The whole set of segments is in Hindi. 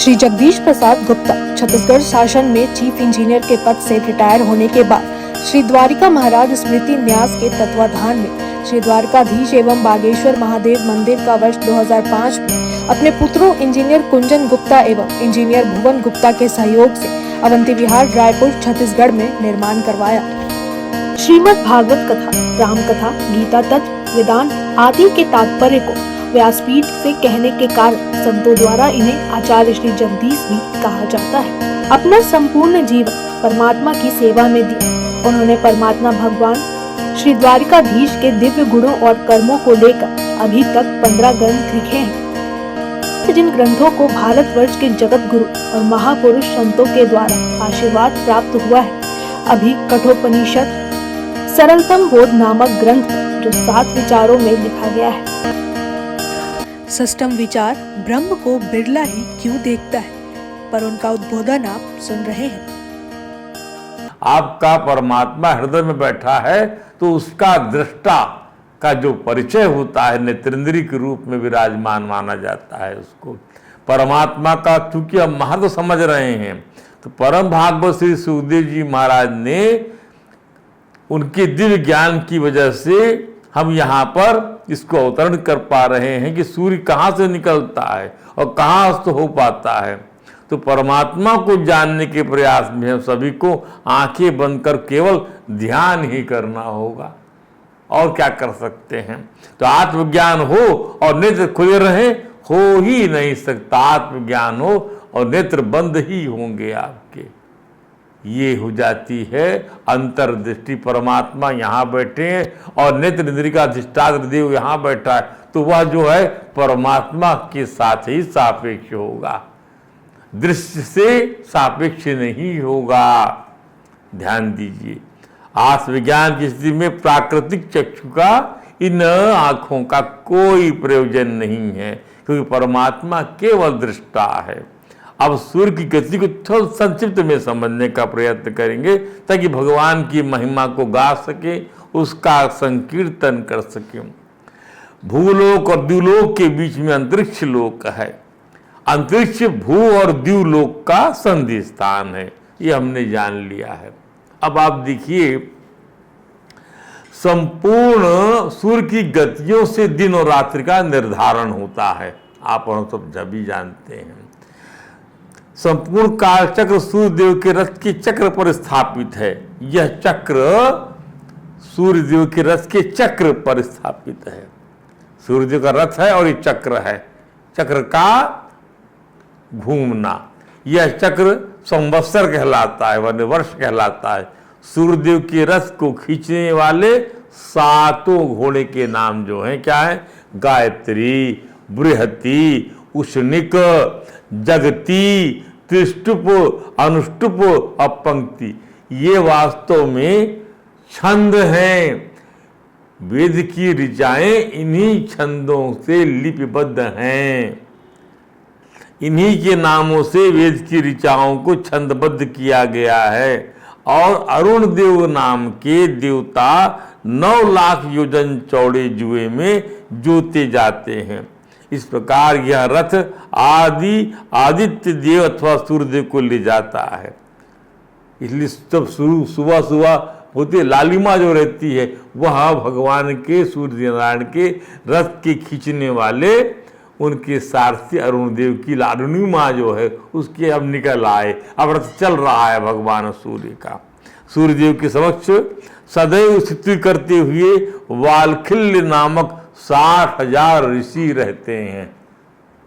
श्री जगदीश प्रसाद गुप्ता छत्तीसगढ़ शासन में चीफ इंजीनियर के पद से रिटायर होने के बाद श्री द्वारिका महाराज स्मृति न्यास के तत्वाधान में श्री द्वारकाधीश एवं बागेश्वर महादेव मंदिर का वर्ष 2005 में अपने पुत्रों इंजीनियर कुंजन गुप्ता एवं इंजीनियर भुवन गुप्ता के सहयोग से अवंती विहार रायपुर छत्तीसगढ़ में निर्माण करवाया। श्रीमद् भागवत कथा, राम कथा, गीता तत्व, वेदांत आदि के तात्पर्य को व्यासपीठ से कहने के कारण संतों द्वारा इन्हें आचार्य श्री जगदीश भी कहा जाता है। अपना संपूर्ण जीवन परमात्मा की सेवा में दिया उन्होंने परमात्मा भगवान श्री द्वारिकाधीश के दिव्य गुणों और कर्मों को लेकर अभी तक 15 ग्रंथ लिखे हैं, जिन ग्रंथों को भारतवर्ष के जगत गुरु और महापुरुष संतों के द्वारा आशीर्वाद प्राप्त हुआ है। अभी कठोपनिषद सरलतम बोध नामक ग्रंथ जो 7 विचारों में लिखा गया है। षष्ठम विचार, ब्रह्म को बिरला ही क्यों देखता है, पर उनका उद्बोधन आप सुन रहे हैं। आपका परमात्मा हृदय में बैठा है तो उसका दृष्टा का जो परिचय होता है नेत्रेंद्रिय के रूप में विराजमान माना जाता है। उसको परमात्मा का चूंकि हम महत्व समझ रहे हैं तो परम भागवत श्री सुखदेव जी महाराज ने उनके दिव्य ज्ञान की वजह से हम यहाँ पर इसको अवतरण कर पा रहे हैं कि सूर्य कहाँ से निकलता है और कहाँ अस्त हो पाता है। तो परमात्मा को जानने के प्रयास में हम सभी को आंखें बंद कर केवल ध्यान ही करना होगा और क्या कर सकते हैं। तो आत्मज्ञान हो और नेत्र खुले रहे हो ही नहीं सकता। आत्मज्ञान हो और नेत्र बंद ही होंगे आपके। ये हो जाती है अंतर्दृष्टि। परमात्मा यहाँ बैठे हैं और नेत्र इंद्रिय का अधिष्ठात्र देव यहाँ बैठा है तो वह जो है परमात्मा के साथ ही सापेक्ष होगा, दृश्य से सापेक्ष नहीं होगा। ध्यान दीजिए, आत्मविज्ञान की स्थिति में प्राकृतिक चक्षु का इन आंखों का कोई प्रयोजन नहीं है क्योंकि परमात्मा केवल दृष्टा है। अब सूर्य की गति को थोड़ा संक्षिप्त में समझने का प्रयत्न करेंगे ताकि भगवान की महिमा को गा सके, उसका संकीर्तन कर सके। भूलोक और द्युलोक के बीच में अंतरिक्ष लोक है। अंतरिक्ष भू और द्युलोक का संधि स्थान है, ये हमने जान लिया है। अब आप देखिए, संपूर्ण सूर्य की गतियों से दिन और रात्रि का निर्धारण होता है। आप और सब जब भी जानते हैं संपूर्ण काल चक्र सूर्य देव के रथ के चक्र पर स्थापित है। यह चक्र सूर्य देव के रथ के चक्र पर स्थापित है। सूर्य देव का रथ है और ये चक्र है, चक्र का घूमना। यह चक्र संवत्सर कहलाता है, वर्ण वर्ष कहलाता है। सूर्यदेव के रथ को खींचने वाले 7 घोड़े के नाम जो हैं क्या है? गायत्री, बृहति, उष्णिक, जगती, त्रिष्टुप, अनुष्टुप और पंक्ति। ये वास्तव में छंद हैं। वेद की ऋचाएं इन्हीं छंदों से लिपिबद्ध हैं। इन्हीं के नामों से वेद की ऋचाओं को छंदबद्ध किया गया है। और अरुण देव नाम के देवता 9 लाख योजन चौड़े जुए में जोते जाते हैं। इस प्रकार यह रथ आदित्य देव अथवा सूर्यदेव को ले जाता है। इसलिए जब सुबह सुबह होती लालिमा जो रहती है वह भगवान के सूर्य नारायण के रथ के खींचने वाले उनके सारथी अरुण देव की लालिमा जो है उसके अब निकल आए। अब रथ चल रहा है भगवान सूर्य का। सूर्यदेव के समक्ष सदैव स्तुति करते हुए वालखिल्य नामक 60,000 ऋषि रहते हैं।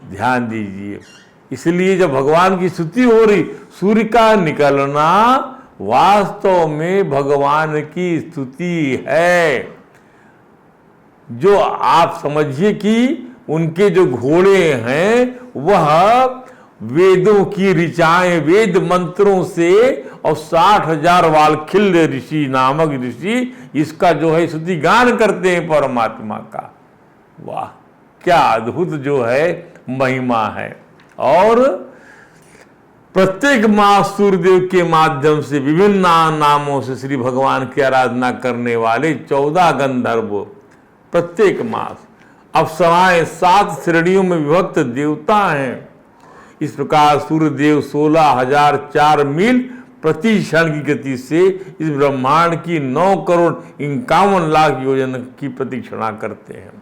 ध्यान दीजिए, इसलिए जब भगवान की स्तुति हो रही, सूर्य का निकलना वास्तव में भगवान की स्तुति है। जो आप समझिए कि उनके जो घोड़े हैं वह वेदों की ऋचाएं, वेद मंत्रों से और 60,000 वालखिल्य ऋषि नामक ऋषि इसका जो है स्तुति गान करते हैं परमात्मा का। वाह, क्या अद्भुत जो है महिमा है। और प्रत्येक मास सूर्यदेव के माध्यम से विभिन्न नामों से श्री भगवान की आराधना करने वाले 14 गंधर्व प्रत्येक मास अप्सराएं 7 श्रेणियों में विभक्त देवता हैं। इस प्रकार सूर्यदेव 16,004 मील प्रति क्षण की गति से इस ब्रह्मांड की 9,51,00,000 योजन की प्रतीक्षणा करते हैं।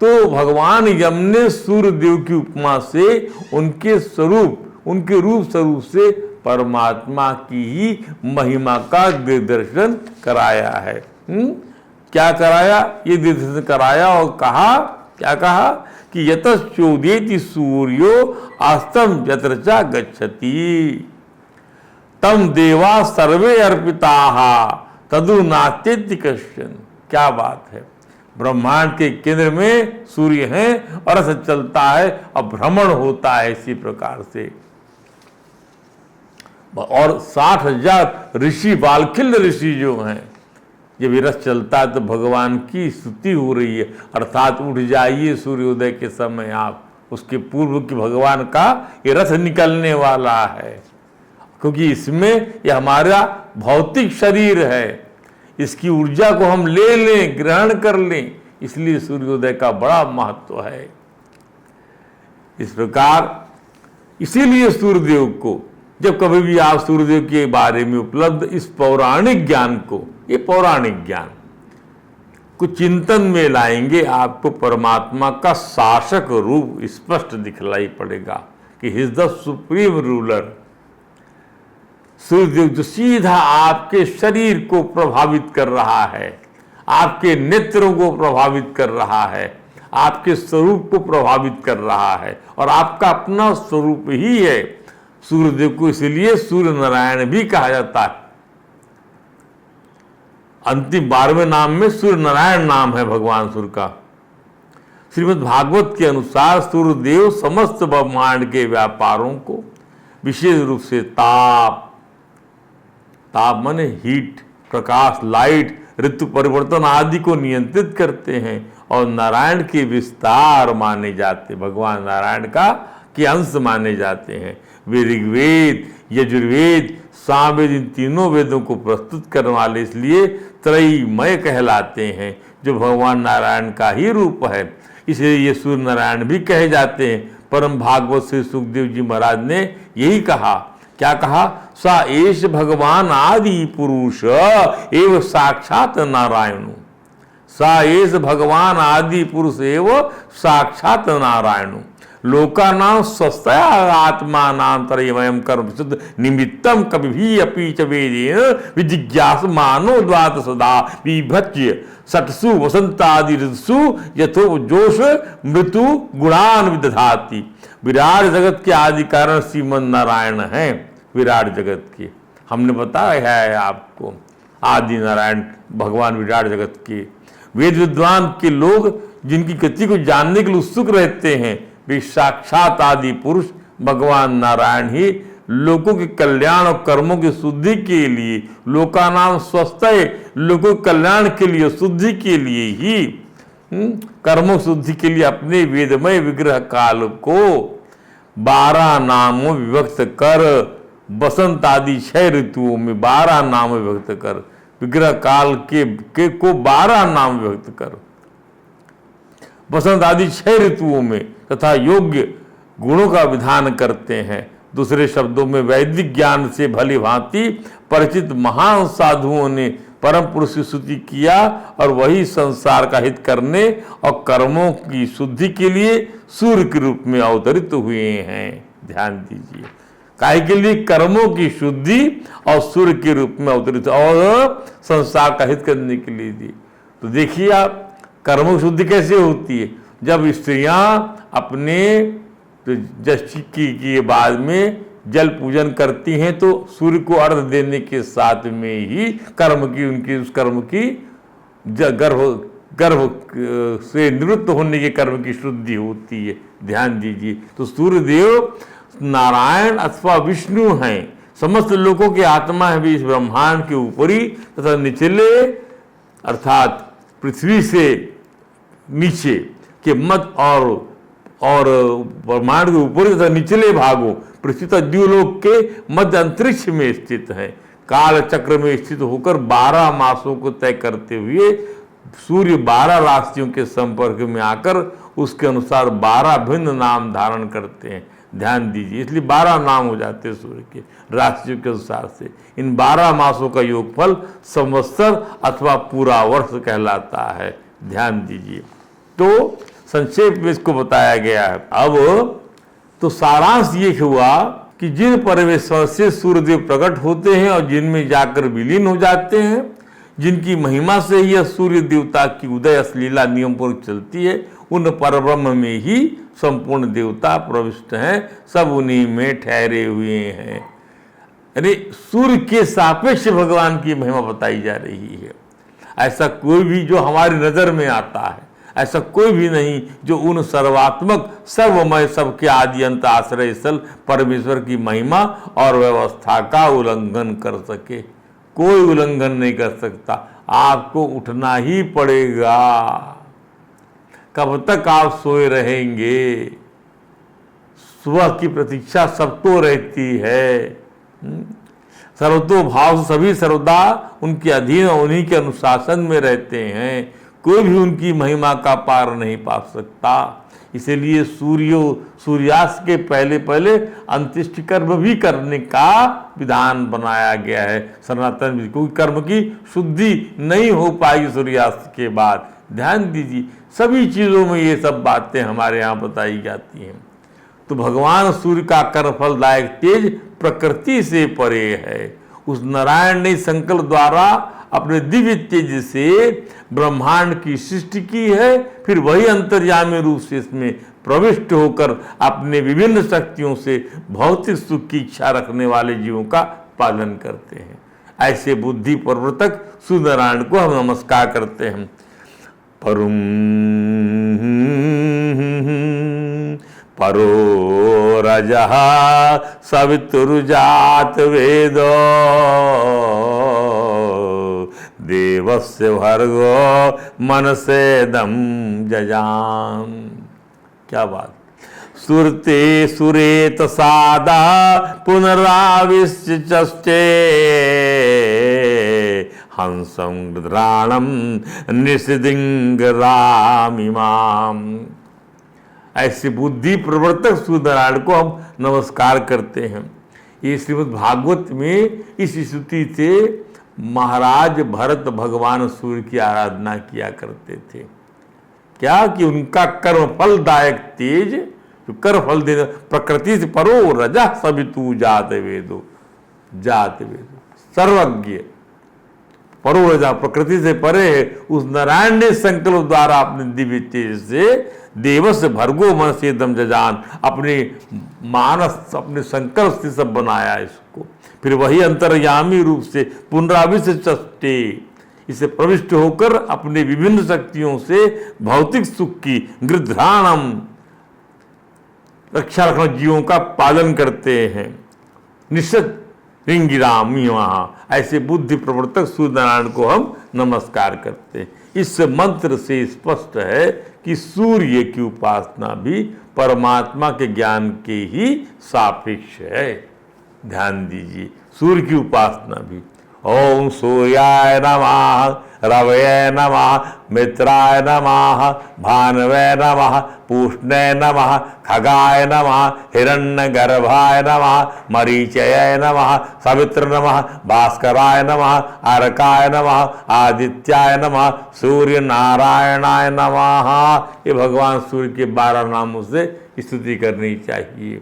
तो भगवान यम ने सूर्यदेव की उपमा से उनके रूप स्वरूप से परमात्मा की ही महिमा का दर्शन कराया है। क्या कराया? ये दर्शन कराया और कहा, क्या कहा कि यतश्चोदेति सूर्यो अस्तम यत्र च गच्छति तम देवा सर्वे अर्पिताः तदु नास्त्येति कश्चन। क्या बात है! ब्रह्मांड के केंद्र में सूर्य है और ऐसा चलता है और भ्रमण होता है इसी प्रकार से। और 60,000 ऋषि, बालखिल्य ऋषि जो हैं, जब ये रथ चलता है तो भगवान की स्तुति हो रही है, अर्थात उठ जाइए सूर्योदय के समय आप, उसके पूर्व की भगवान का ये रथ निकलने वाला है। क्योंकि इसमें ये हमारा भौतिक शरीर है, इसकी ऊर्जा को हम ले लें, ग्रहण कर लें, इसलिए सूर्योदय का बड़ा महत्व है। इस प्रकार इसीलिए सूर्यदेव को जब कभी भी आप सूर्यदेव के बारे में उपलब्ध इस पौराणिक ज्ञान को, ये पौराणिक ज्ञान को चिंतन में लाएंगे, आपको परमात्मा का शासक रूप स्पष्ट दिखलाई पड़ेगा कि he is the supreme ruler. Suryadev जो सीधा आपके शरीर को प्रभावित कर रहा है, आपके नेत्रों को प्रभावित कर रहा है, आपके स्वरूप को प्रभावित कर रहा है, और आपका अपना स्वरूप ही है। सूर्यदेव को इसलिए सूर्य नारायण भी कहा जाता है। अंतिम 12वें नाम में सूर्य नारायण नाम है भगवान सूर्य का। श्रीमद् भागवत के अनुसार सूर्यदेव समस्त ब्रह्मांड के व्यापारों को, विशेष रूप से ताप माने हीट, प्रकाश, लाइट, ऋतु परिवर्तन आदि को नियंत्रित करते हैं और नारायण के विस्तार माने जाते, भगवान नारायण का के अंश माने जाते हैं। वे ऋग्वेद, यजुर्वेद, सामवेद, इन तीनों वेदों को प्रस्तुत करने वाले इसलिए त्रयीमय कहलाते हैं, जो भगवान नारायण का ही रूप है। इसलिए ये सूर्य नारायण भी कहे जाते हैं। परम भागवत श्री सुखदेव जी महाराज ने यही कहा। क्या कहा? सा एष भगवान आदि पुरुष एव साक्षात नारायण। सा एष भगवान आदि पुरुष एव साक्षात नारायण। लोकानां स्वस्तया आत्मानां त्रयीमयं कर्म सिद्ध निमित्तं कविभिः अपि च वेदेन विजिज्ञासमानो द्वात सदा विभज्य सत्सु वसंतादि ऋतुषु यथो जोष मृत्यु गुणान विदधाति। विराट जगत के आदि कारण श्रीमन नारायण हैं। विराट जगत के हमने बताया है आपको, आदि नारायण भगवान विराट जगत के। वेद विद्वान के लोग जिनकी गति को जानने के लिए उत्सुक रहते हैं, वे साक्षात आदि पुरुष भगवान नारायण ही लोगों के कल्याण और कर्मों की शुद्धि के लिए, लोकानाम स्वस्थय, लोगों के कल्याण के लिए, शुद्धि के लिए ही, कर्मों शुद्धि के लिए अपने वेदमय विग्रह काल को 12 नामों विभक्त कर, बसंत आदि 6 ऋतुओं में 12 नाम विभक्त कर, विग्रह काल के को 12 नाम विभक्त कर, बसंत आदि 6 ऋतुओं में तथा योग्य गुणों का विधान करते हैं। दूसरे शब्दों में वैदिक ज्ञान से भली भांति परिचित महान साधुओं ने परम पुरुष की स्तुति किया और वही संसार का हित करने और कर्मों की शुद्धि के लिए सूर्य के रूप में अवतरित हुए हैं। ध्यान दीजिए, काहे के लिए? कर्मों की शुद्धि और सूर्य के रूप में अवतरित और संसार का हित करने के लिए दी। तो देखिए आप, कर्मों की शुद्धि कैसे होती है? जब स्त्रियां अपने जष्टि के बाद में जल पूजन करती हैं तो सूर्य को अर्घ देने के साथ में ही कर्म की, उनकी उस कर्म की गर्भ से निवृत्त होने के कर्म की शुद्धि होती है। ध्यान दीजिए, तो सूर्यदेव नारायण अथवा विष्णु हैं, समस्त लोगों की आत्मा है भी इस ब्रह्मांड के ऊपरी तथा निचले अर्थात पृथ्वी से नीचे के मध्य और ब्रह्मांड के ऊपरी तथा निचले भागों पृथ्वी तथा द्युलोक के मध्य अंतरिक्ष में स्थित है। काल चक्र में स्थित होकर 12 मासों को तय करते हुए सूर्य 12 राशियों के संपर्क में आकर उसके अनुसार 12 भिन्न नाम धारण करते हैं। ध्यान दीजिए, इसलिए 12 नाम हो जाते हैं सूर्य के राशियों के अनुसार से। इन 12 मासों का योगफल संवत्सर अथवा पूरा वर्ष कहलाता है। ध्यान दीजिए, तो संक्षेप में इसको बताया गया है। अब तो सारांश ये हुआ कि जिन परमेश्वर से सूर्यदेव प्रकट होते हैं और जिनमें जाकर विलीन हो जाते हैं, जिनकी महिमा से यह सूर्य देवता की उदय अश्लीला नियम पर चलती है, उन परब्रह्म में ही संपूर्ण देवता प्रविष्ट हैं, सब उन्हीं में ठहरे हुए हैं। अरे सूर्य के सापेक्ष भगवान की महिमा बताई जा रही है। ऐसा कोई भी जो हमारी नजर में आता है, ऐसा कोई भी नहीं जो उन सर्वात्मक सर्वमय सबके आदि अंत आश्रय स्थल परमेश्वर की महिमा और व्यवस्था का उल्लंघन कर सके। कोई उल्लंघन नहीं कर सकता, आपको उठना ही पड़ेगा। कब तक आप सोए रहेंगे? सुबह की प्रतीक्षा सबको रहती है। सर्वतोभाव सभी सर्वदा उनके अधीन और उन्हीं के अनुशासन में रहते हैं। कोई भी उनकी महिमा का पार नहीं पा सकता। इसीलिए सूर्यास्त के पहले पहले अंत्येष्टि कर्म भी करने का विधान बनाया गया है सनातन में, क्योंकि कर्म की शुद्धि नहीं हो पाएगी सूर्यास्त के बाद। ध्यान दीजिए, सभी चीज़ों में ये सब बातें हमारे यहाँ बताई जाती हैं। तो भगवान सूर्य का कर्मफलदायक तेज प्रकृति से परे है। उस नारायण ने संकल्प द्वारा अपने दिव्य तेज से ब्रह्मांड की सृष्टि की है, फिर वही अंतर्यामी रूप से इसमें प्रविष्ट होकर अपने विभिन्न शक्तियों से भौतिक सुख की इच्छा रखने वाले जीवों का पालन करते हैं। ऐसे बुद्धि प्रवर्तक सूर्य नारायण को हम नमस्कार करते हैं। परो रजः सवितुर्जात वेदो देवस्य भर्गो मनसेदं जजान। क्या बात! सुरते सुरेत सादा पुनराविश्चे हंसं द्राणम निषदिंग रामिमाम। ऐसे बुद्धि प्रवर्तक सूर्य नारायण को हम नमस्कार करते हैं। ये श्रीमद् भागवत में इस स्तुति से महाराज भरत भगवान सूर्य की आराधना किया करते थे। क्या कि उनका कर्मफलदायक तेज, जो कर्मफल देने, प्रकृति से परो रजा सवितु जात वेदो, जात वेदो सर्वज्ञ, परो रजा प्रकृति से परे है। उस नारायण ने संकल्प द्वारा अपने दिव्य तेज से देवस्य भर्गो मनसेदम जजान, अपने मानस अपने संकल्प से सब बनाया इसको। फिर वही अंतर्यामी रूप से पुनराविश्चे, इसे प्रविष्ट होकर अपने विभिन्न शक्तियों से भौतिक सुख की गृध्राणम रक्षा रखना जीवों का पालन करते हैं। निश्चित रिंगिराम वहाँ ऐसे बुद्धि प्रवर्तक सूर्य नारायण को हम नमस्कार करते हैं। इस मंत्र से स्पष्ट है कि सूर्य की उपासना भी परमात्मा के ज्ञान के ही सापेक्ष है। ध्यान दीजिए, सूर्य की उपासना भी। ओम सूर्याय नमः, रवये नमः, मित्राय नमः, भानवे नमः, पूष्णे नमः, खगाय नमः, हिरण्यगर्भाय नमः, मरीचये नमः, सवित्र नमः, भास्कराय नमः, अर्काय नमः, आदित्याय नमः, सूर्य नारायणाय नमः। ये भगवान सूर्य के 12 नामों से स्तुति करनी चाहिए।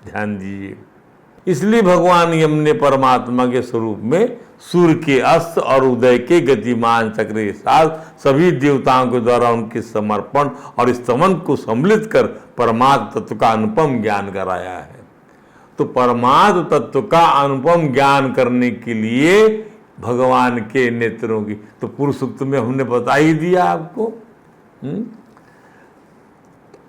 ध्यान दीजिए, इसलिए भगवान यम ने परमात्मा के स्वरूप में सूर्य के अस्त और उदय के गतिमान चक्र के साथ सभी देवताओं के द्वारा उनके समर्पण और स्तमन को सम्मिलित कर परमात्म तत्व का अनुपम ज्ञान कराया है। तो परमात्म तत्व का अनुपम ज्ञान करने के लिए भगवान के नेत्रों की, तो पूर्व सूक्त में हमने बता ही दिया आपको।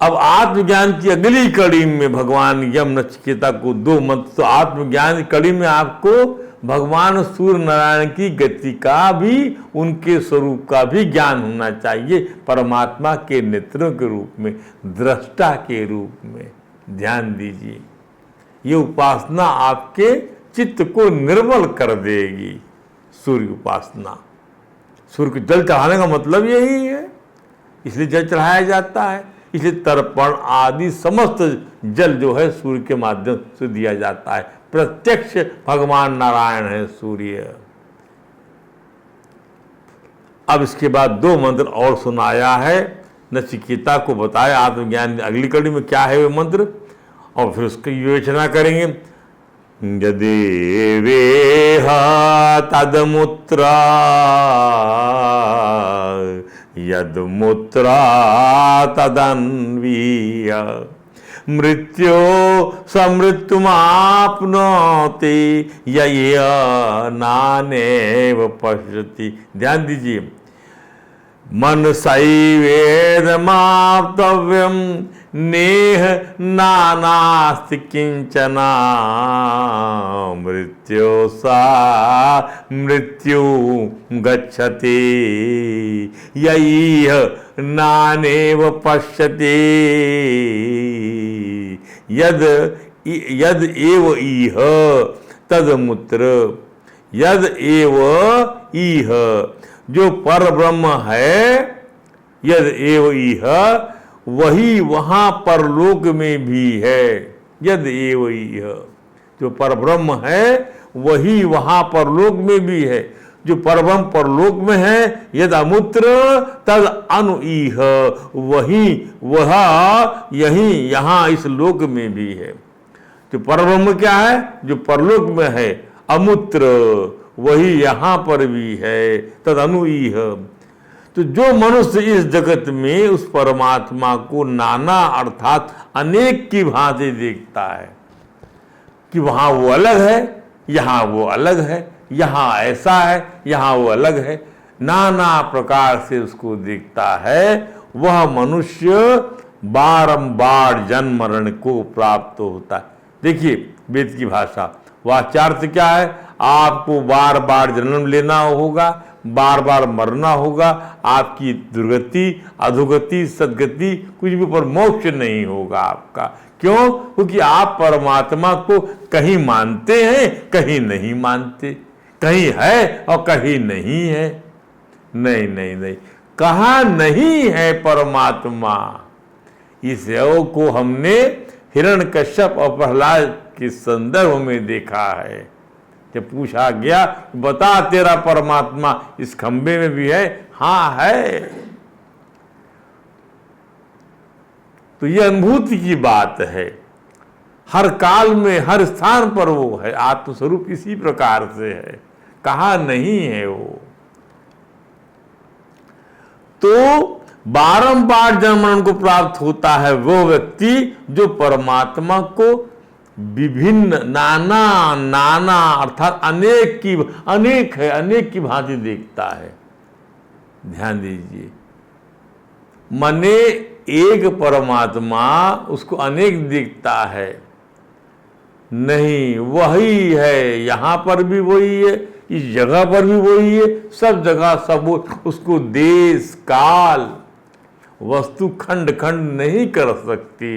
अब आत्मज्ञान की अगली कड़ी में भगवान यम नचिकेता को 2 मंत्र, तो आत्मज्ञान की कड़ी में आपको भगवान सूर्य नारायण की गति का भी, उनके स्वरूप का भी ज्ञान होना चाहिए, परमात्मा के नेत्रों के रूप में, दृष्टा के रूप में। ध्यान दीजिए, ये उपासना आपके चित्त को निर्मल कर देगी। सूर्य उपासना, सूर्य को जल चढ़ाने का मतलब यही है, इसलिए जल चढ़ाया जाता है इसलिए तर्पण आदि समस्त जल जो है सूर्य के माध्यम से दिया जाता है। प्रत्यक्ष भगवान नारायण है सूर्य। अब इसके बाद 2 मंत्र और सुनाया है, नचिकेता को बताया आत्मज्ञान। अगली कड़ी में क्या है वे मंत्र, और फिर उसकी विवेचना करेंगे। यदेवेह तदमुत्रा यदमुत्रा तदन्वीय मृत्यो समृत्युमाप्नोति यय नानेव पश्यति। ध्यान दीजिए, मनसैवेदमाप्तव्यम नेह नानास्ति किंचना मृत्यो सा मृत्यु गच्छति यैह नानेव पश्यति यद एव इह तदमुत्र यद एव इह, जो पर ब्रह्म है, यद एव इह वही वहां परलोक में भी है। यद एव इह, जो पर ब्रह्म है वही वहां परलोक में भी है। जो परब्रह्म परलोक में है, यद अमुत्र तद अनु इह, वही वह यही यहाँ इस लोक में भी है। जो परब्रह्म क्या है, जो परलोक में है, अमुत्र वही यहाँ पर भी है, तद अनु इह। तो जो मनुष्य इस जगत में उस परमात्मा को नाना अर्थात अनेक की भांति देखता है कि वहां वो अलग है, यहाँ वो अलग है, यहाँ ऐसा है, यहाँ वो अलग है, नाना प्रकार से उसको देखता है, वह मनुष्य बारंबार जन्म मरण को प्राप्त होता है। देखिए वेद की भाषा, वाच्यार्थ क्या है, आपको बार बार जन्म लेना होगा, बार बार मरना होगा, आपकी दुर्गति अधोगति सदगति कुछ भी पर मोक्ष नहीं होगा आपका। क्यों? क्योंकि आप परमात्मा को कहीं मानते हैं, कहीं नहीं मानते, कहीं है और कहीं नहीं है। नहीं नहीं नहीं, कहाँ नहीं है परमात्मा। इस योग को हमने हिरण्यकश्यप और प्रहलाद के संदर्भ में देखा है। जब पूछा गया बता तेरा परमात्मा इस खंबे में भी है, हाँ है। तो ये अनुभूति की बात है, हर काल में हर स्थान पर वो है। आत्मस्वरूप इसी प्रकार से है, कहाँ नहीं है वो। तो बारंबार जन्म मरण को प्राप्त होता है वो व्यक्ति जो परमात्मा को विभिन्न नाना नाना अर्थात अनेक की अनेक है, अनेक की भांति देखता है। ध्यान दीजिए, मने एक परमात्मा उसको अनेक दिखता है नहीं, वही है, यहां पर भी वही है, इस जगह पर भी वही है, सब जगह सब उसको देश काल वस्तु खंड खंड नहीं कर सकती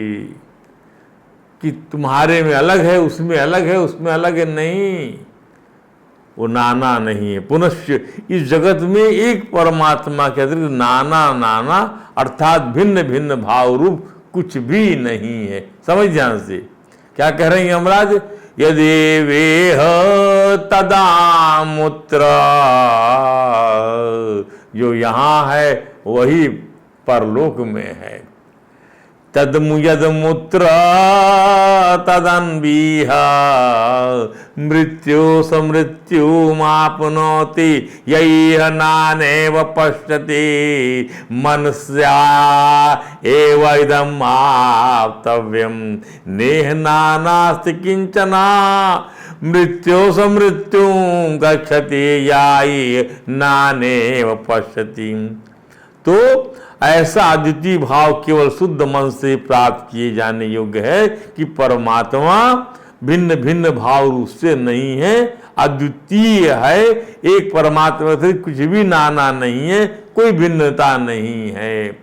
कि तुम्हारे में अलग है, उसमें अलग है, उसमें अलग है, नहीं, वो नाना नहीं है। पुनश्च इस जगत में एक परमात्मा के अतिरिक्त नाना नाना अर्थात भिन्न भिन्न भाव रूप कुछ भी नहीं है। समझ ध्यान से क्या कह रहे हैं यमराज, यदेवेह तदामुत्र, जो यहाँ है वही परलोक में है। तदमुयदमुत्र तदन्वीह मृत्यु समृत्युमाप्नोति यैह नानेव पश्यति मनस्या एव इदम् आप्तव्यम नेह नानास्ति किंचना मृत्यो समृत्यु गच्छति यैह नानेव पश्यति। तो ऐसा अद्वितीय भाव केवल शुद्ध मन से प्राप्त किए जाने योग्य है कि परमात्मा भिन्न भिन्न भाव रूप से नहीं है, अद्वितीय है, एक परमात्मा से कुछ भी नाना नहीं है, कोई भिन्नता नहीं है।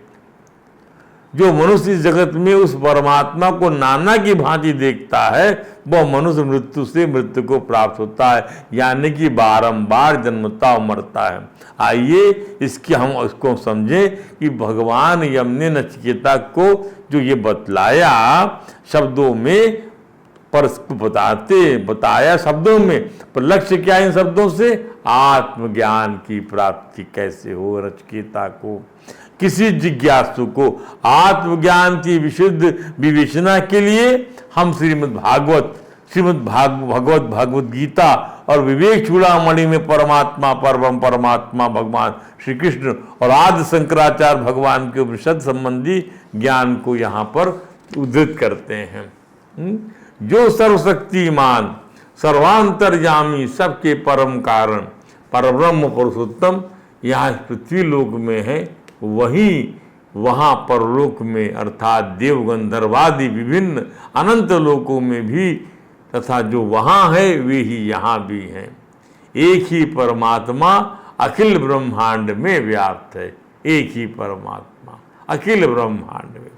जो मनुष्य इस जगत में उस परमात्मा को नाना की भांति देखता है, वह मनुष्य मृत्यु से मृत्यु को प्राप्त होता है, यानी कि बारंबार जन्मता और मरता है। आइए इसकी हम इसको समझें कि भगवान यम ने नचिकेता को जो ये बतलाया शब्दों में, पर बताया शब्दों में, पर लक्ष्य क्या है इन शब्दों से? आत्मज्ञान की प्राप्ति कैसे हो नचिकेता को। किसी जिज्ञासु को आत्मज्ञान की विशुद्ध विवेचना के लिए हम भगवत गीता और विवेक चूड़ामणि में परमात्मा परम परमात्मा भगवान श्री कृष्ण और आदि शंकराचार्य भगवान के उपनिषद संबंधी ज्ञान को यहाँ पर उद्धृत करते हैं। जो सर्वशक्तिमान सर्वांतर्यामी सबके परम कारण परब्रह्म पुरुषोत्तम यहाँ पृथ्वी लोक में है, वही वहाँ परलोक में अर्थात देव गंधर्वादि विभिन्न अनंत लोकों में भी तथा जो वहाँ है वे ही यहाँ भी हैं। एक ही परमात्मा अखिल ब्रह्मांड में व्याप्त है। एक ही परमात्मा अखिल ब्रह्मांड में,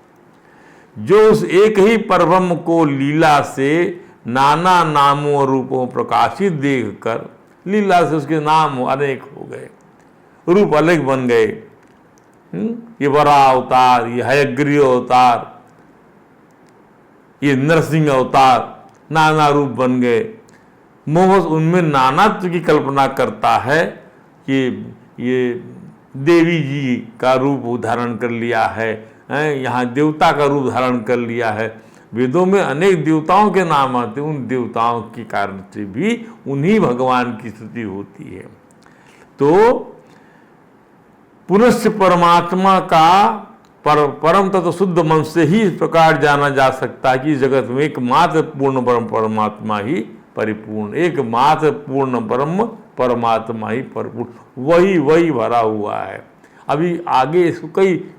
जो उस एक ही परब्रह्म को लीला से नाना नामों और रूपों प्रकाशित देखकर, लीला से उसके नाम अनेक हो गए, रूप अलग बन गए। ये वरा अवतार, ये हयग्रीव अवतार, ये नरसिंह अवतार, नाना रूप बन गए। मोह उनमें नानात्व की कल्पना करता है कि ये देवी जी का रूप धारण कर लिया है, यहाँ देवता का रूप धारण कर लिया है। वेदों में अनेक देवताओं के नाम आते हैं, उन देवताओं के कारण से भी उन्हीं भगवान की स्तुति होती है। तो पुनश्च परमात्मा का परम तत्व शुद्ध मन से ही इस प्रकार जाना जा सकता है कि इस जगत में एकमात्र पूर्ण परम परमात्मा ही परिपूर्ण, एकमात्र पूर्ण ब्रह्म परमात्मा ही परिपूर्ण, वही भरा हुआ है। अभी आगे इसको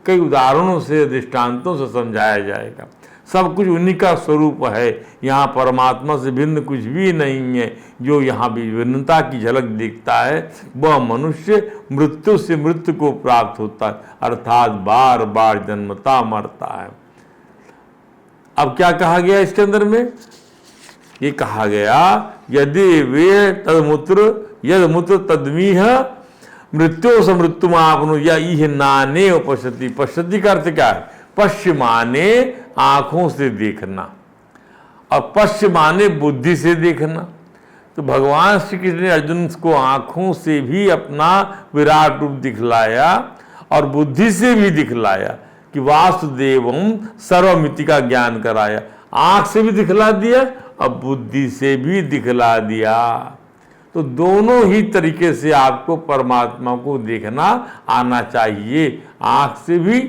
कई उदाहरणों से दृष्टांतों से समझाया जाएगा। सब कुछ उन्हीं का स्वरूप है, यहाँ परमात्मा से भिन्न कुछ भी नहीं है। जो यहाँ भी भिन्नता की झलक दिखता है वह मनुष्य मृत्यु से मृत्यु को प्राप्त होता है, अर्थात बार बार जन्मता मरता है। अब क्या कहा गया इसके अंदर में? ये कहा गया यदि वे तदमूत्र यद मूत्र तदमीह मृत्यु से मृत्यु आपनो या इह नाने पश्यति। पश्यति का अर्थ क्या है? पश्य माने आंखों से देखना और पश्य माने बुद्धि से देखना। तो भगवान श्री कृष्ण ने अर्जुन को आंखों से भी अपना विराट रूप दिखलाया और बुद्धि से भी दिखलाया कि वासुदेवम सर्वमिति का ज्ञान कराया। आंख से भी दिखला दिया और बुद्धि से भी दिखला दिया। तो दोनों ही तरीके से आपको परमात्मा को देखना आना चाहिए, आंख से भी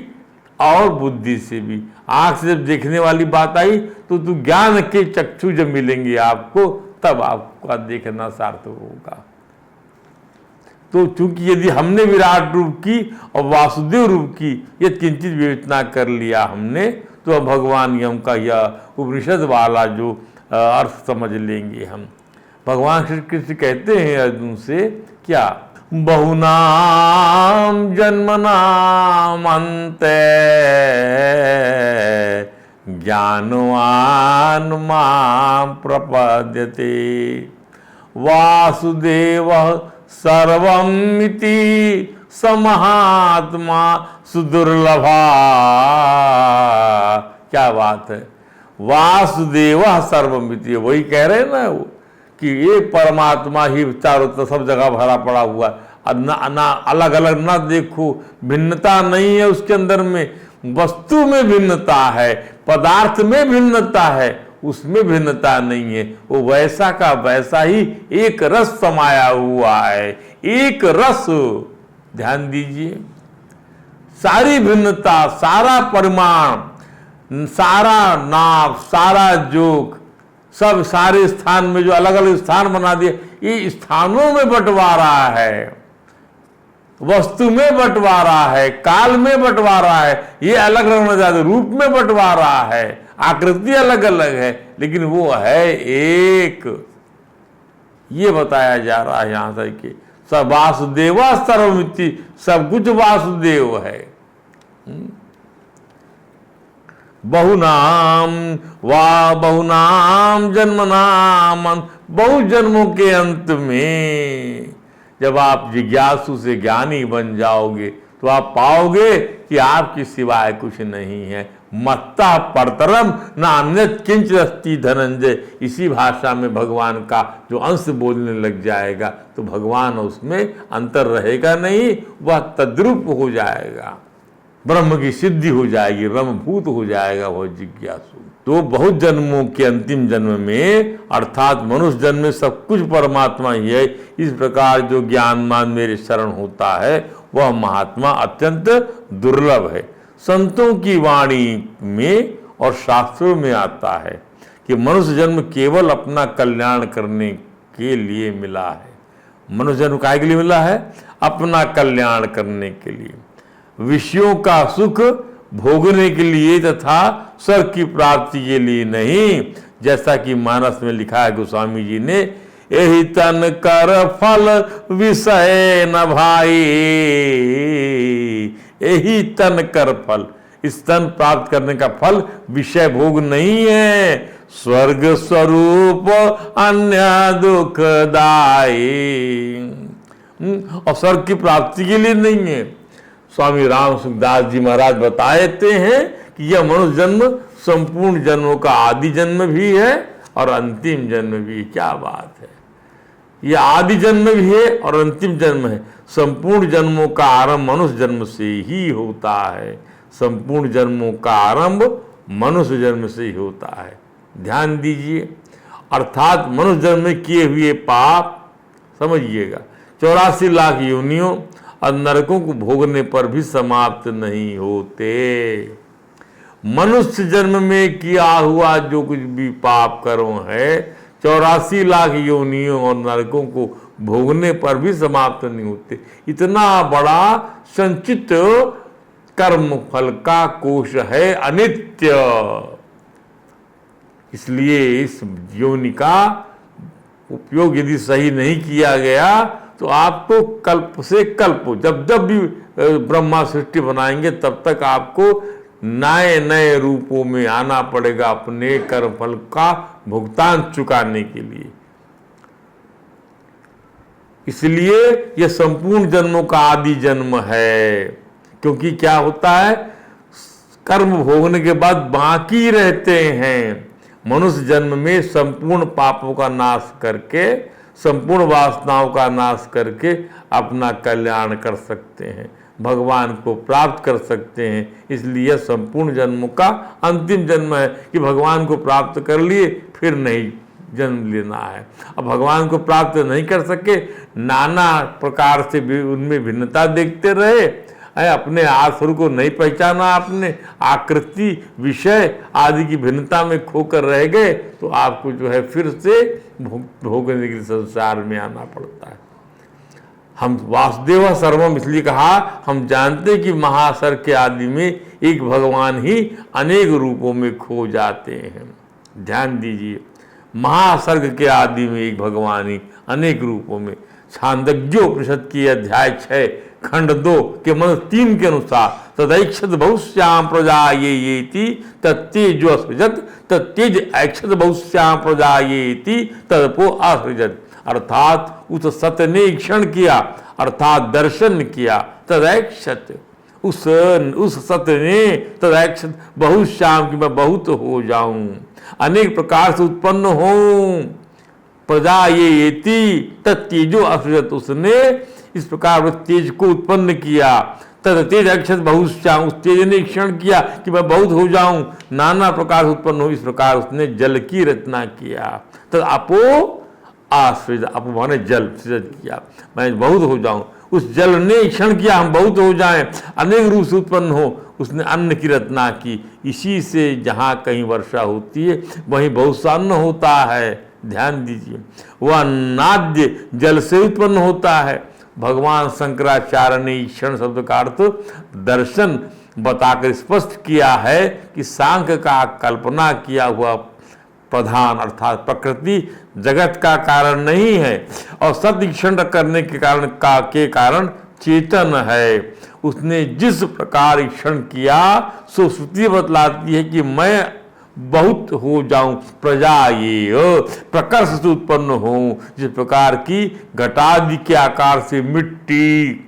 और बुद्धि से भी। आंख से जब देखने वाली बात आई तो ज्ञान के चक्षु जब मिलेंगे आपको, तब आपका देखना सार्थक होगा। तो चूंकि यदि हमने विराट रूप की और वासुदेव रूप की ये किंचित विवेचना कर लिया हमने, तो भगवान यम का यह उपनिषद वाला जो अर्थ समझ लेंगे हम। भगवान श्री कृष्ण कहते हैं अर्जुन से क्या? बहुनाम जन्मनाम अन्ते ज्ञानवान मां प्रपद्यते वासुदेव सर्वमिति समहात्मा सुदुर्लभा। क्या बात है! वासुदेव सर्वमिति, वही कह रहे हैं ना वो कि ये परमात्मा ही चारों तरफ सब जगह भरा पड़ा हुआ है। ना अलग अलग ना देखो, भिन्नता नहीं है उसके अंदर में, वस्तु में भिन्नता है, पदार्थ में भिन्नता है, उसमें भिन्नता नहीं है। वो वैसा का वैसा ही एक रस समाया हुआ है, एक रस। ध्यान दीजिए, सारी भिन्नता, सारा परिमाण, सारा नाप, सारा जोक, सब सारे स्थान में जो अलग अलग स्थान बना दिए, ये स्थानों में बंटवारा है, वस्तु में बंटवारा है, काल में बंटवारा है। ये अलग अलग नजर रूप में बंटवारा है, आकृति अलग अलग है, लेकिन वो है एक। ये बताया जा रहा है यहां तक कि सब वासुदेवा सर्वमिति, सब कुछ वासुदेव है। बहुनाम वा बहुनाम जन्मनाम, बहु जन्मों के अंत में जब आप जिज्ञासु से ज्ञानी बन जाओगे तो आप पाओगे कि आपके सिवाय कुछ नहीं है। मत्ता परतरम न अन्यत् किंचित् अस्ति धनंजय। इसी भाषा में भगवान का जो अंश बोलने लग जाएगा तो भगवान उसमें अंतर रहेगा नहीं, वह तद्रूप हो जाएगा, ब्रह्म की सिद्धि हो जाएगी, ब्रह्मभूत हो जाएगा वह जिज्ञासु। तो बहुत जन्मों के अंतिम जन्म में अर्थात मनुष्य जन्म में सब कुछ परमात्मा ही है, इस प्रकार जो ज्ञानमान मेरे शरण होता है वह महात्मा अत्यंत दुर्लभ है। संतों की वाणी में और शास्त्रों में आता है कि मनुष्य जन्म केवल अपना कल्याण करने के लिए मिला है। मनुष्य जन्म काहे के लिए मिला है? अपना कल्याण करने के लिए, विषयों का सुख भोगने के लिए तथा स्वर्ग की प्राप्ति के लिए नहीं। जैसा कि मानस में लिखा है गोस्वामी जी ने, यही तन कर फल विषय न भाई, यही तन कर फल। इस तन प्राप्त करने का फल विषय भोग नहीं है, स्वर्ग स्वरूप अन्य दुखदाई, और स्वर्ग की प्राप्ति के लिए नहीं है। स्वामी राम सुखदास जी महाराज बताते हैं कि यह मनुष्य जन्म संपूर्ण जन्मों का आदि जन्म भी है और अंतिम जन्म भी। क्या बात है! यह आदि जन्म भी है और अंतिम जन्म है। संपूर्ण जन्मों का आरंभ मनुष्य जन्म से ही होता है। संपूर्ण जन्मों का आरंभ मनुष्य जन्म से ही होता है। ध्यान दीजिए, अर्थात मनुष्य जन्म में किए हुए पाप समझिएगा 84 लाख योनियों और नरकों को भोगने पर भी समाप्त नहीं होते। मनुष्य जन्म में किया हुआ जो कुछ भी पाप कर्म है 84 लाख योनियों और नरकों को भोगने पर भी समाप्त नहीं होते। इतना बड़ा संचित कर्म फल का कोश है अनित्य। इसलिए इस योनि का उपयोग यदि सही नहीं किया गया तो आपको कल्प से कल्प, जब जब भी ब्रह्मा सृष्टि बनाएंगे तब तक आपको नए नए रूपों में आना पड़ेगा अपने कर्म फल का भुगतान चुकाने के लिए। इसलिए यह संपूर्ण जन्मों का आदि जन्म है, क्योंकि क्या होता है, कर्म भोगने के बाद बाकी रहते हैं। मनुष्य जन्म में संपूर्ण पापों का नाश करके, संपूर्ण वासनाओं का नाश करके अपना कल्याण कर सकते हैं, भगवान को प्राप्त कर सकते हैं। इसलिए संपूर्ण जन्मों का अंतिम जन्म है कि भगवान को प्राप्त कर लिए फिर नहीं जन्म लेना है। अब भगवान को प्राप्त नहीं कर सके, नाना प्रकार से भी उनमें भिन्नता देखते रहे, अपने आसुर को नहीं पहचाना, आपने आकृति विषय आदि की भिन्नता में खोकर रह गए, तो आपको जो है फिर से भोगने के संसार में आना पड़ता है। हम वासुदेव सर्वम इसलिए कहा, हम जानते कि महासर के आदि में एक भगवान ही अनेक रूपों में खो जाते हैं। ध्यान दीजिए, महासर्ग के आदि में एक भगवान ही अनेक रूपों में। छांदोग्योपनिषद की अध्याय 6 खंड 2 के मन 3 के अनुसार तदैक्षत बहुश्याम प्रजा ये तत्तेजो असृजत, तत्तेज ऐक्षत बहुश्याम प्रजा ये तदपो असृजत। अर्थात उस सत्य ने ईक्षण किया, अर्थात दर्शन किया, तदैक्षत, उस सत्य ने तदैक्षत बहुश्याम की मैं बहुत हो जाऊं, अनेक प्रकार से उत्पन्न हों, प्रजा ये तत्तेजो असृजत, उसने इस प्रकार तेज को उत्पन्न किया। तद तेज अक्षत बहुश्याम, उस तेज ने क्षण किया कि मैं बहुत हो जाऊं, नाना प्रकार से उत्पन्न हो। इस प्रकार उसने जल की रचना किया। तद अपो आश्रित, अपो माने जल सृजत किया, मैं बहुत हो जाऊं। उस जल ने क्षण किया हम बहुत हो जाएं, अनेक रूप से उत्पन्न हो। उसने अन्न की रचना की, इसी से जहाँ कहीं वर्षा होती है वहीं बहुत सा अन्न होता है। ध्यान दीजिए, वह अन्नाद्य जल से उत्पन्न होता है। भगवान शंकराचार्य ने ईक्षण शब्द का अर्थ दर्शन बताकर स्पष्ट किया है कि सांख्य का कल्पना किया हुआ प्रधान अर्थात प्रकृति जगत का कारण नहीं है, और सद ईक्षण करने के कारण चेतन है। उसने जिस प्रकार ईक्षण किया सो श्रुति बतलाती है कि मैं बहुत हो जाऊं, प्रजा ये प्रकर्ष से उत्पन्न हो। जिस प्रकार की घटादि के आकार से मिट्टी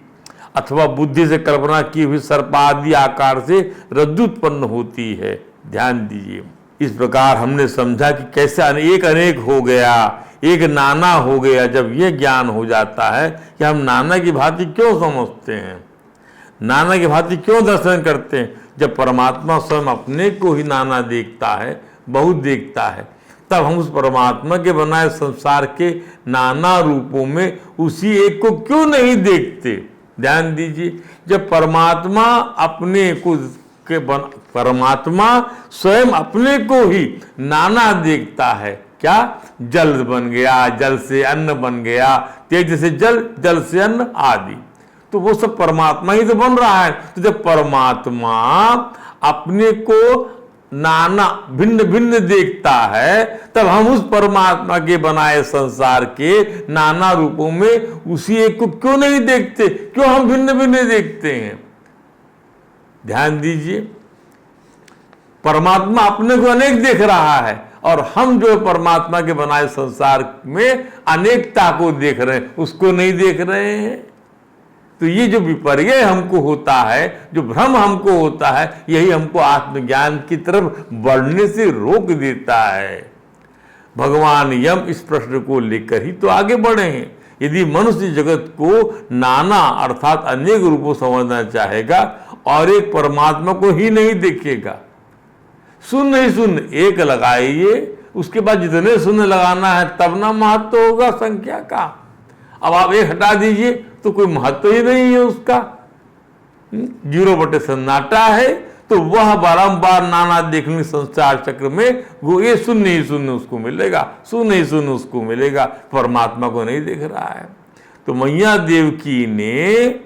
अथवा बुद्धि से कल्पना की हुई सर्पादि आकार से रज्जु उत्पन्न होती है। ध्यान दीजिए, इस प्रकार हमने समझा कि कैसे अनेक अनेक हो गया, एक नाना हो गया। जब यह ज्ञान हो जाता है कि हम नाना की भांति क्यों समझते हैं, नाना की भांति क्यों दर्शन करते हैं, जब परमात्मा स्वयं अपने को ही नाना देखता है, बहुत देखता है, तब हम उस परमात्मा के बनाए संसार के नाना रूपों में उसी एक को क्यों नहीं देखते। ध्यान दीजिए, जब परमात्मा अपने को के परमात्मा स्वयं अपने को ही नाना देखता है। क्या? जल बन गया, जल से अन्न बन गया, तेज से जल, जल से अन्न आदि, तो वो सब परमात्मा ही तो बन रहा है। तो जब परमात्मा अपने को नाना भिन्न भिन्न देखता है, तब हम उस परमात्मा के बनाए संसार के नाना रूपों में उसी एक को क्यों नहीं देखते, क्यों हम भिन्न भिन्न देखते हैं। ध्यान दीजिए, परमात्मा अपने को अनेक देख रहा है और हम जो परमात्मा के बनाए संसार में अनेकता को देख रहे हैं, उसको नहीं देख रहे हैं। तो ये जो विपर्य हमको होता है, जो भ्रम हमको होता है, यही हमको आत्मज्ञान की तरफ बढ़ने से रोक देता है। भगवान यम इस प्रश्न को लेकर ही तो आगे बढ़े हैं। यदि मनुष्य जगत को नाना अर्थात अनेक रूपों समझना चाहेगा और एक परमात्मा को ही नहीं देखेगा, शून्य ही शून्य एक लगाइए, उसके बाद जितने शून्य लगाना है तब ना महत्व होगा संख्या का। अब आप एक हटा दीजिए तो कोई महत्व ही नहीं है उसका, 0/सन्नाटा है। तो वह बारंबार नाना देखने संसार चक्र में वो ये शून्य ही शून्य उसको मिलेगा, शून्य ही शून्य उसको मिलेगा, परमात्मा को नहीं देख रहा है। तो मैया देवकी ने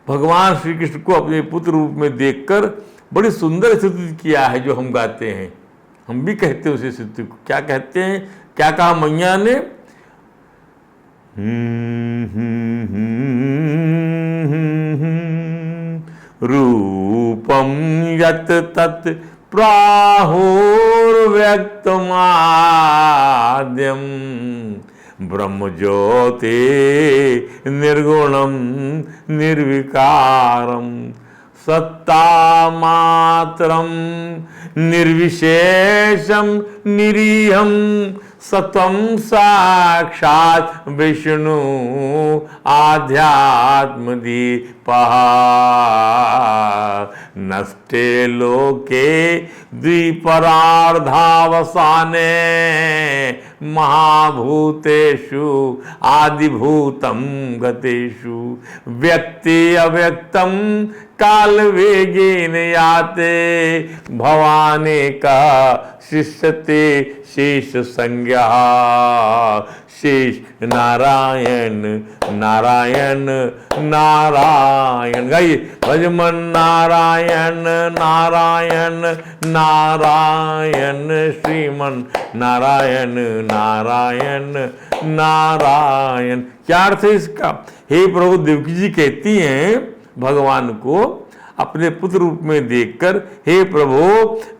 भगवान श्री कृष्ण को अपने पुत्र रूप में देखकर बड़ी सुंदर स्तुति किया है, जो हम गाते हैं, हम भी कहते हैं उसी स्तुति को। क्या कहते हैं, क्या कहा मैया ने? रूपम यत तत् प्राहुर्व्यक्तमाद्यम ब्रह्म ज्योति निर्गुणम निर्विकारम सत्ता मात्रम निर्विशेषम निरीहम सत्वं साक्षात् विष्णु आध्यात्म दीपः नष्टे लोके द्विपरार्धावसाने महाभूतेषु आदिभूतं गतेषु व्यक्ति अव्यक्तं काल वेगेन याते भवाने का शिष्यते शेष संज्ञा शेष नारायण नारायण नारायण। गाइए, भजमन नारायण नारायण नारायण श्रीमन नारायण नारायण नारायण। क्या अर्थ है इसका? हे प्रभु, देवकी जी कहती हैं भगवान को अपने पुत्र रूप में देखकर, हे प्रभु,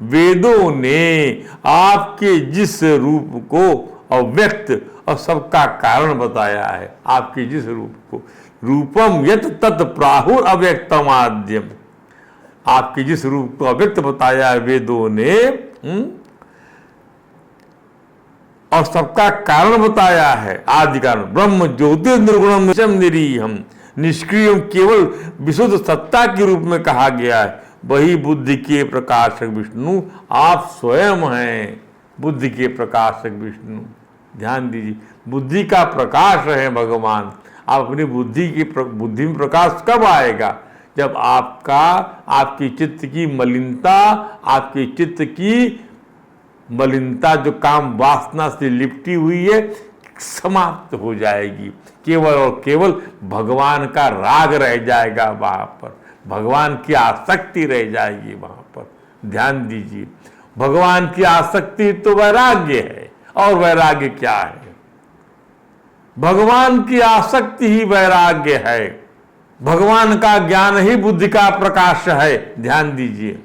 वेदों ने आपके जिस रूप को अव्यक्त और सबका कारण बताया है, आपके जिस रूप को, रूपम यत तत् प्राहुर अव्यक्तम आद्यम, आपके जिस रूप को अव्यक्त बताया है वेदों ने, और सबका कारण बताया है, आदि कारण। ब्रह्म ज्योति निर्गुणम निरीहम, निष्क्रिय केवल विशुद्ध सत्ता के रूप में कहा गया है। वही बुद्धि के प्रकाशक विष्णु आप स्वयं हैं, बुद्धि के प्रकाशक विष्णु। ध्यान दीजिए, बुद्धि का प्रकाश है भगवान। आप अपनी बुद्धि में प्रकाश कब आएगा? जब आपकी चित्त की मलिनता, आपकी चित्त की मलिनता जो काम वासना से लिपटी हुई है समाप्त हो जाएगी। केवल और केवल भगवान का राग रह जाएगा वहां पर, भगवान की आसक्ति रह जाएगी वहां पर। ध्यान दीजिए, भगवान की आसक्ति तो वैराग्य है, और वैराग्य क्या है? भगवान की आसक्ति ही वैराग्य है। भगवान का ज्ञान ही बुद्धि का प्रकाश है। ध्यान दीजिए,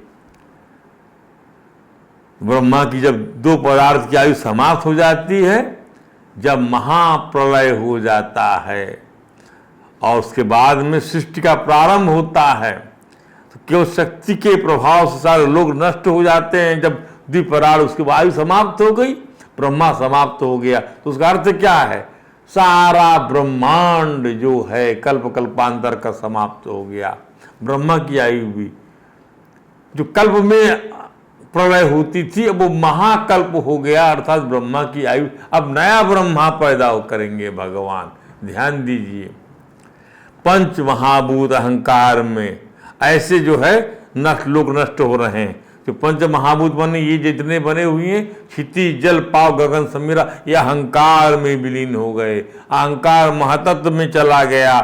ब्रह्मा की जब दो पदार्थ की आयु समाप्त हो जाती है, जब महाप्रलय हो जाता है और उसके बाद में सृष्टि का प्रारंभ होता है, तो केवल शक्ति के प्रभाव से सारे लोग नष्ट हो जाते हैं। जब द्विपराग उसकी आयु समाप्त हो गई, ब्रह्मा समाप्त हो गया, तो उसका अर्थ क्या है? सारा ब्रह्मांड जो है कल्प कल्पांतर का समाप्त हो गया। ब्रह्मा की आयु भी जो कल्प में प्रलय होती थी, अब वो महाकल्प हो गया, अर्थात ब्रह्मा की आयु, अब नया ब्रह्मा पैदा करेंगे भगवान। ध्यान दीजिए, पंच महाभूत अहंकार में ऐसे जो है लोग नष्ट हो रहे हैं। जो पंच महाभूत बने, ये जितने बने हुए हैं, क्षिति जल पाव गगन समीरा, ये अहंकार में विलीन हो गए। अहंकार महतत्व में चला गया,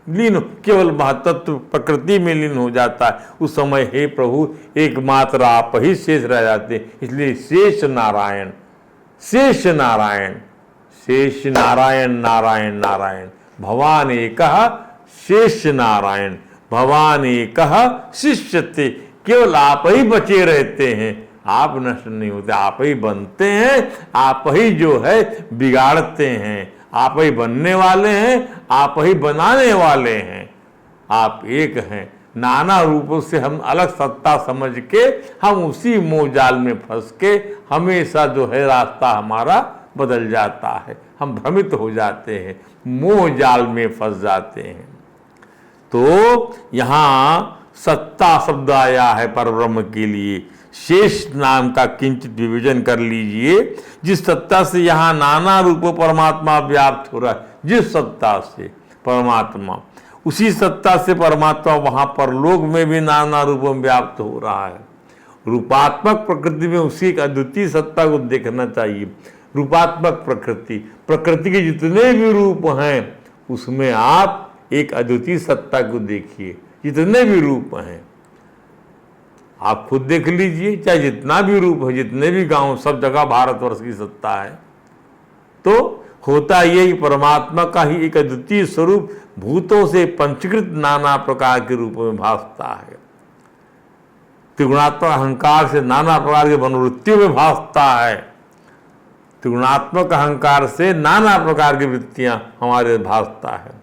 लीन केवल महतत्व प्रकृति में लीन हो जाता है। उस समय हे प्रभु एकमात्र आप ही शेष रह जाते हैं। इसलिए शेष नारायण, शेष नारायण, शेष नारायण, नारायण नारायण, भवान एकः शेष नारायण, भवान एकः शिष्यते। केवल आप ही बचे रहते हैं, आप नष्ट नहीं होते, आप ही बनते हैं, आप ही जो है बिगाड़ते हैं, आप ही बनने वाले हैं, आप ही बनाने वाले हैं। आप एक हैं। नाना रूपों से हम अलग सत्ता समझ के हम उसी मोह जाल में फंस के हमेशा जो है रास्ता हमारा बदल जाता है, हम भ्रमित हो जाते हैं, मोह जाल में फंस जाते हैं। तो यहाँ सत्ता शब्द आया है परब्रह्म के लिए। शेष नाम का किंचित विभाजन कर लीजिए। जिस सत्ता से यहाँ नाना रूपों परमात्मा व्याप्त हो रहा है, जिस सत्ता से परमात्मा, उसी सत्ता से परमात्मा वहाँ परलोक में भी नाना रूपों में व्याप्त हो रहा है। रूपात्मक प्रकृति में उसी एक अद्वितीय सत्ता को देखना चाहिए। रूपात्मक प्रकृति, प्रकृति के जितने भी रूप हैं उसमें आप एक अद्वितीय सत्ता को देखिए। जितने भी रूप हैं आप खुद देख लीजिए, चाहे जितना भी रूप है, जितने भी गांव, सब जगह भारतवर्ष की सत्ता है। तो होता यह कि परमात्मा का ही एक अद्वितीय स्वरूप भूतों से पंचीकृत नाना प्रकार के रूपों में भासता है। त्रिगुणात्मक अहंकार से नाना प्रकार की मनोवृत्तियों में भासता है। त्रिगुणात्मक अहंकार से नाना प्रकार की वृत्तियां हमारे भासता है।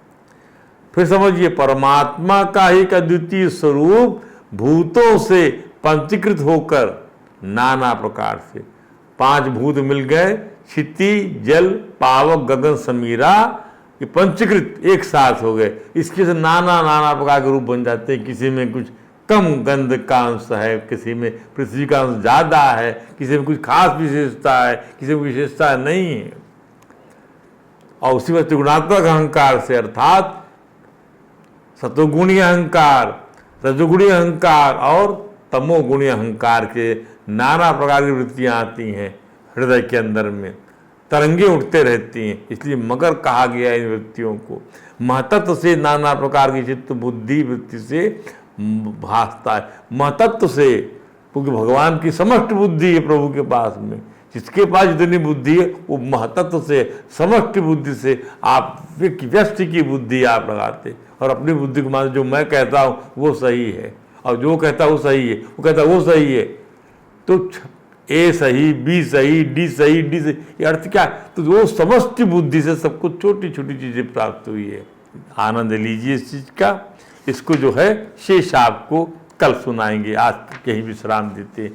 फिर समझिए, परमात्मा का ही एक अद्वितीय स्वरूप भूतों से पंचीकृत होकर नाना प्रकार से, पांच भूत मिल गए, क्षिति जल पावक गगन समीरा, ये पंचीकृत एक साथ हो गए। इसके से नाना नाना प्रकार के रूप बन जाते हैं। किसी में कुछ कम गंध का अंश है, किसी में पृथ्वी का अंश ज्यादा है, किसी में कुछ खास विशेषता है, किसी में विशेषता नहीं है। और उसी में त्रिगुणात्मक अहंकार से, अर्थात सतोगुणी अहंकार, रजोगुणी अहंकार और तमोगुणी अहंकार के नाना प्रकार की वृत्तियां आती हैं हृदय के अंदर में, तरंगे उठते रहती हैं। इसलिए मगर कहा गया इन वृत्तियों को। महतत्व से नाना प्रकार की चित्त बुद्धि वृत्ति से भासता है। महतत्व से, क्योंकि भगवान की समष्ट बुद्धि है प्रभु के पास में। जिसके पास जितनी बुद्धि है वो महतत्व से, समष्टि बुद्धि से आप व्यष्टि की बुद्धि आप लगाते और अपनी बुद्धि को मान, जो मैं कहता हूँ वो सही है और जो कहता है वो सही है, वो कहता है वो सही है, तो ए सही, बी सही, डी सही, डी सही, ये अर्थ क्या है? तो वो समष्टि बुद्धि से सबको छोटी छोटी चीजें प्राप्त हुई है। आनंद लीजिए इस चीज का। इसको जो है शेष आपको कल सुनाएंगे। आज यही विश्राम देते हैं।